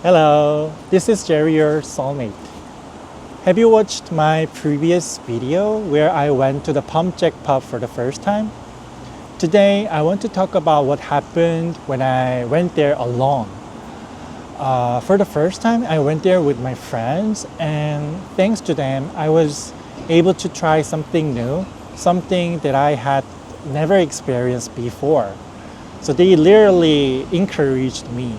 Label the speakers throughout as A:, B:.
A: Hello, this is Jerry, your soulmate. Have you watched my previous video where I went to the Pump Jack pub for the first time? Today, I want to talk about what happened when I went there alone. For the first time, I went there with my friends, and thanks to them, I was able to try something new, something that I had never experienced before. So they literally encouraged me.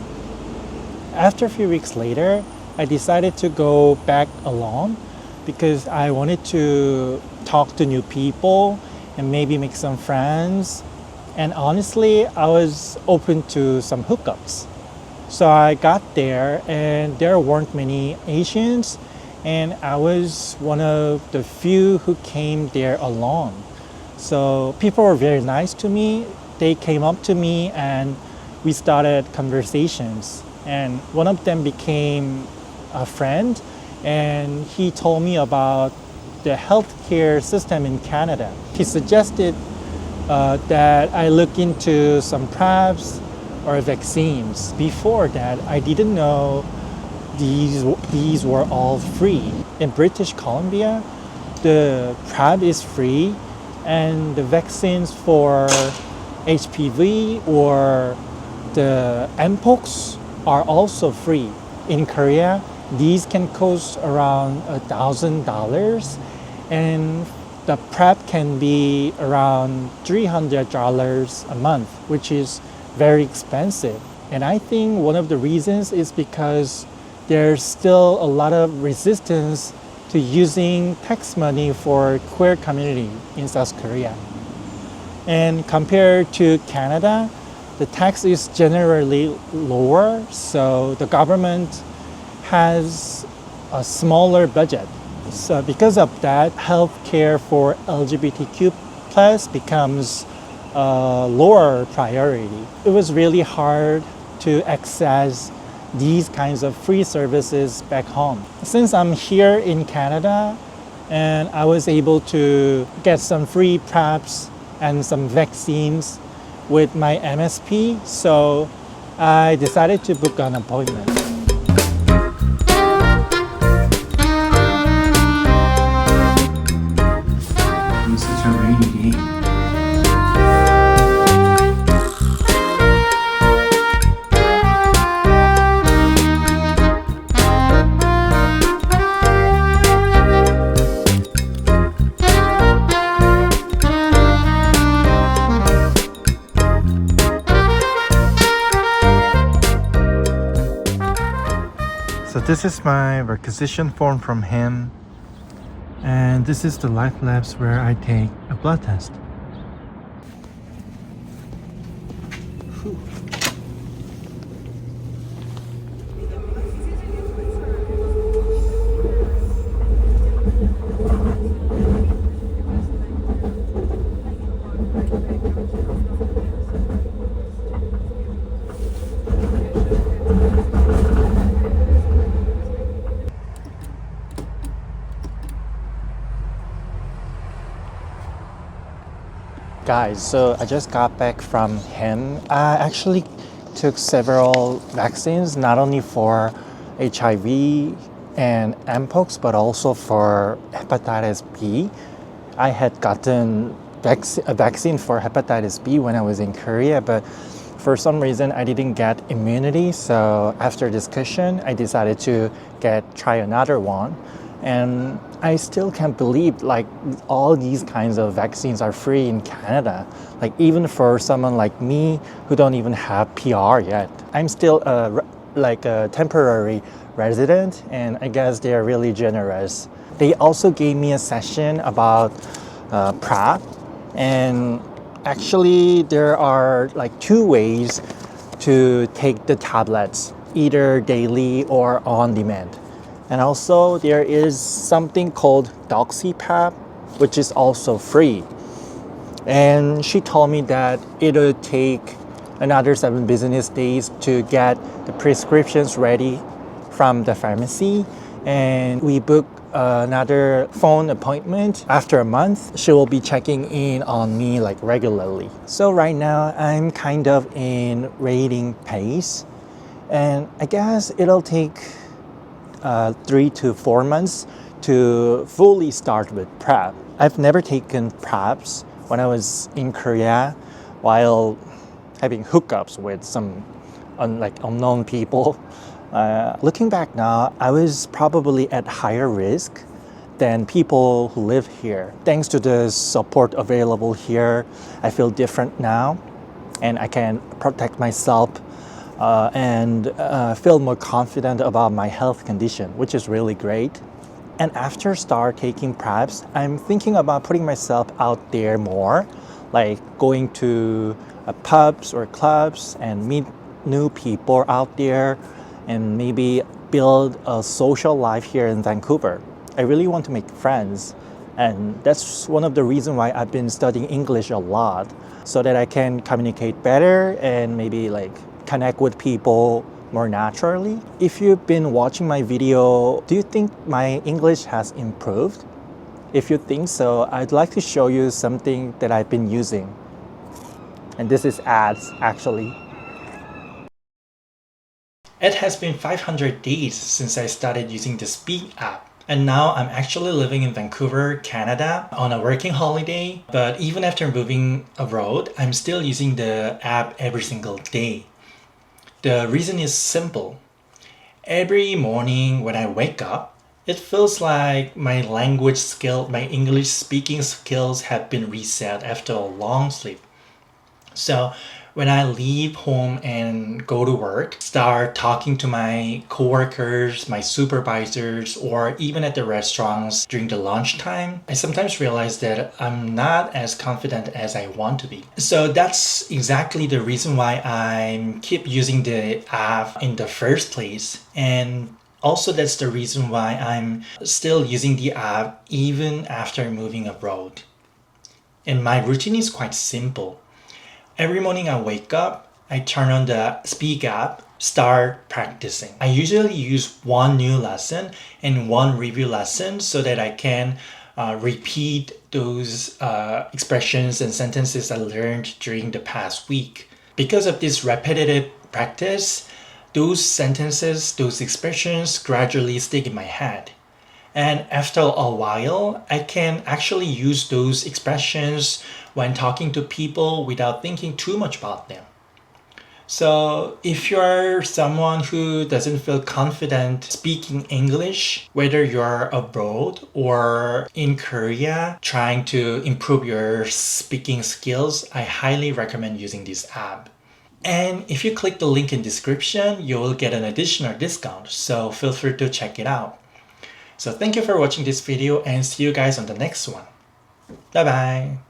A: After a few weeks later, I decided to go back alone because I wanted to talk to new people and maybe make some friends. And honestly, I was open to some hookups. So I got there and there weren't many Asians, and I was one of the few who came there alone. So people were very nice to me. They came up to me and we started conversations. And one of them became a friend, and he told me about the healthcare system in Canada. He suggested that I look into some PrEPs or vaccines. Before that, I didn't know these were all free. In British Columbia, the PrEP is free, and the vaccines for HPV or the Mpox are also free. In Korea, these can cost around $1,000, and the PrEP can be around $300 a month, which is very expensive. And I think one of the reasons is because there's still a lot of resistance to using tax money for queer community in South Korea. And compared to Canada, the tax is generally lower, so the government has a smaller budget. So because of that, healthcare for LGBTQ plus becomes a lower priority. It was really hard to access these kinds of free services back home. Since I'm here in Canada and I was able to get some free PrEPs and some vaccines with my MSP, so I decided to book an appointment.
B: It's such a rainy day.
A: So this is my requisition form from him, and this is the Life Labs where I take a blood test. Guys, so I just got back from him. I actually took several vaccines, not only for HIV and Mpox, but also for hepatitis B. I had gotten a vaccine for hepatitis B when I was in Korea, but for some reason I didn't get immunity. So after discussion, I decided to try another one. And I still can't believe like all these kinds of vaccines are free in Canada. Like even for someone like me who don't even have PR yet. I'm still a temporary resident, and I guess they are really generous. They also gave me a session about PrEP, and actually there are like two ways to take the tablets, either daily or on demand. And also there is something called DoxyPrep, which is also free. And she told me that it'll take another 7 business days to get the prescriptions ready from the pharmacy. And we booked another phone appointment. After a month, she will be checking in on me like regularly. So right now I'm kind of in waiting pace. And I guess it'll take 3 to 4 months to fully start with prep. I've never taken preps when I was in Korea while having hookups with some unknown people. Looking back now, I was probably at higher risk than people who live here. Thanks to the support available here, I feel different now, and I can protect myself and feel more confident about my health condition, which is really great. And after start taking preps, I'm thinking about putting myself out there more, like going to pubs or clubs and meet new people out there and maybe build a social life here in Vancouver. I really want to make friends, and that's one of the reasons why I've been studying English a lot, so that I can communicate better and maybe connect with people more naturally. If you've been watching my video, do you think my English has improved? If you think so, I'd like to show you something that I've been using. And this is ads, actually. It has been 500 days since I started using the Speak app. And now I'm actually living in Vancouver, Canada on a working holiday. But even after moving abroad, I'm still using the app every single day. The reason is simple. Every morning when I wake up, it feels like my language skill, my English speaking skills have been reset after a long sleep. So when I leave home and go to work, start talking to my coworkers, my supervisors, or even at the restaurants during the lunchtime, I sometimes realize that I'm not as confident as I want to be. So that's exactly the reason why I keep using the app in the first place. And also, that's the reason why I'm still using the app even after moving abroad. And my routine is quite simple. Every morning I wake up, I turn on the Speak app, start practicing. I usually use one new lesson and one review lesson so that I can repeat those expressions and sentences I learned during the past week. Because of this repetitive practice, those sentences, those expressions gradually stick in my head. And after a while, I can actually use those expressions when talking to people without thinking too much about them. So if you're someone who doesn't feel confident speaking English, whether you're abroad or in Korea trying to improve your speaking skills, I highly recommend using this app. And if you click the link in description, you will get an additional discount. So feel free to check it out. So thank you for watching this video and see you guys on the next one. Bye bye.